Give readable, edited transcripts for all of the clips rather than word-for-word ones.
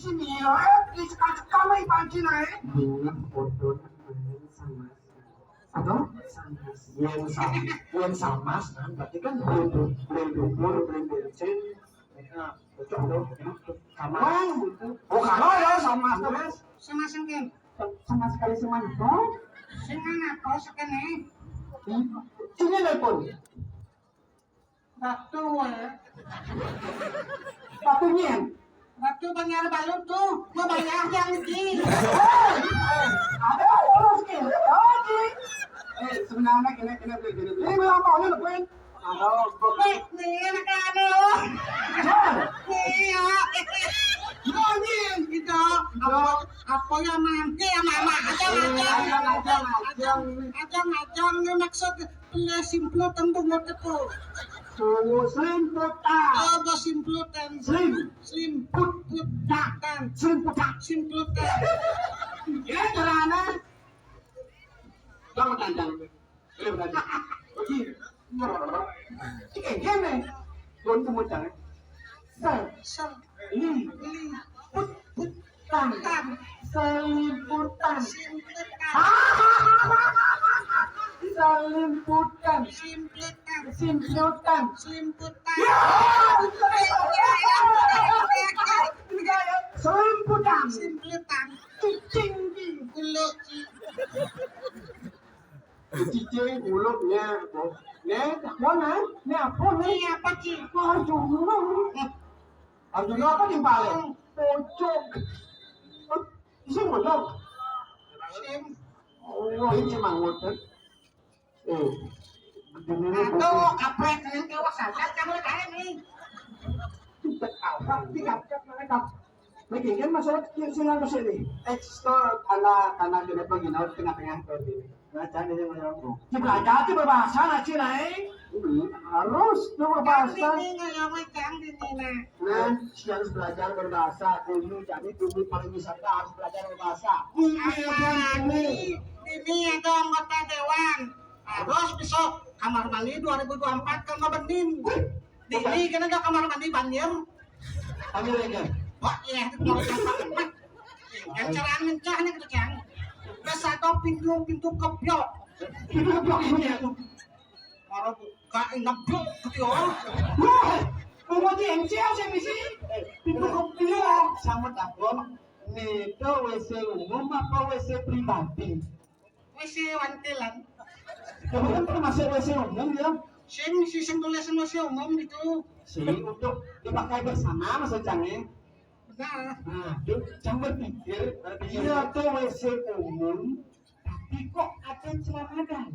sini ya, di sekarang mai pancing aja. Ingat foto sama atau yang sama berarti kan beli bensin mereka cocok dong sama gitu. Oh kalau ya sama terus. Sama sengken. Sama sekali sama itu Sengan apa sekene? ini telepon Waktu satunya waktu bayar balut tuh, mau bayar yang ini. ada orang sih Sebenarnya kena beli. Ini bilang apa nih lepain? Weh, nih anak loh. Nih ya. Anjing. Gitu. Apa yang mampu ya mama? Ajang nih maksud beli simplutan bunga itu. Slim putar. Oh, bos simplutan. Slim putan. Simplutan. Ya caranya. Jangan tanjang. Oke. Gini. Don kemudian. Sel. Putan. Selimputan. Simplutan. Selimputan. Simplutan. Simputan. Simplutan. Selimputan. Simplutan. Cicing. Kulo. Cicing mulutnya. Nih, mana? Nih apa nih? Ini apa sih? Arjuna. Arjuna apa yang paling? Pojok. Isi pojok. Sim. Oh, ini mangut kan? Aduh, kaprek kalian kawas saja kamu kalian nih. Lagi kan masalah kecil ke sini. Ekspor anak kita pergi naut tengah-tengah ke sini. Belajar dia macam belajar itu berbahasa nak Cina harus tu berbahasa. Ini nggak macam ini nah. Nah, harus belajar berbahasa. Dulu jadi dulu pariwisata harus belajar berbahasa. Ini ada anggota dewan. Harus besok kamar mandi 2024 kan nggak bening. Ini kan ada kamar mandi banjir. Ambil aja. Wah, iya, itu mau apa? Yang cara mencahnya gitu kan. Biasa atau pintu kebyok. Itu apa ini ya? Orang buka ngebyok gitu ya. Mau di MCL sih misi. Pintu kepiok sama takon. Itu WC umum apa WC pribadi? WC wantilan. Kemudian termasuk WC umum ya? Sistem tulisan WC umum gitu. Sih untuk dipakai bersama maksudnya. Nah, Nah, jangan berpikir iya tuh WC umum, tapi kok ada celana dalam?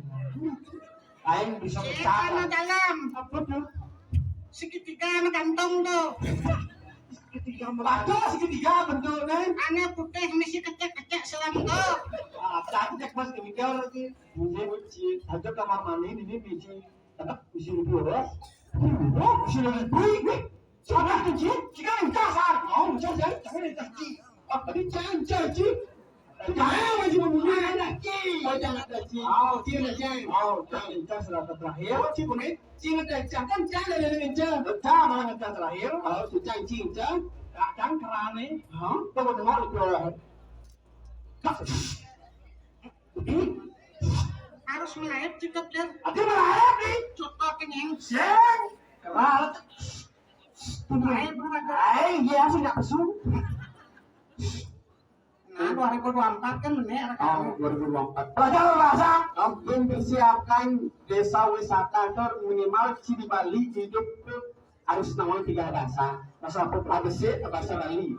Lain bisa celana pecah. dalam. Apa tuh? Segitiga sama kantong tuh. Segitiga bentuknya. Aneh putih misi kecek-kecek selam tuh. Tapi cek mas kemikal lagi. Ini uji, ada kamar mandi ini biji, tetap biji dua. Oh, biji lebih. Sudah kecil, jika yang kasar, oh, jangan kecil. Apa ini jangan kecil? Jangan wajib memulai lagi. Oh, jangan kecil. Oh, jangan. Oh, jangan sudah terakhir. Oh, cipu nih, jangan dari meja. Jangan malah terakhir. Oh, sudah jangan. Jangan kerane. Hah? Tunggu itu orang. Harus melayap cukup dan Ada melayap nih. cukup kenyang. Ceng. Keral. Melayap berapa? Iya, sih nggak pesum. Nah, 2024 kan bener kan. 2024. Belajar bahasa. Kampung persiapkan desa wisata minimal di Bali hidup harus namanya 3 bahasa. Bahasa Bali, bahasa Bali.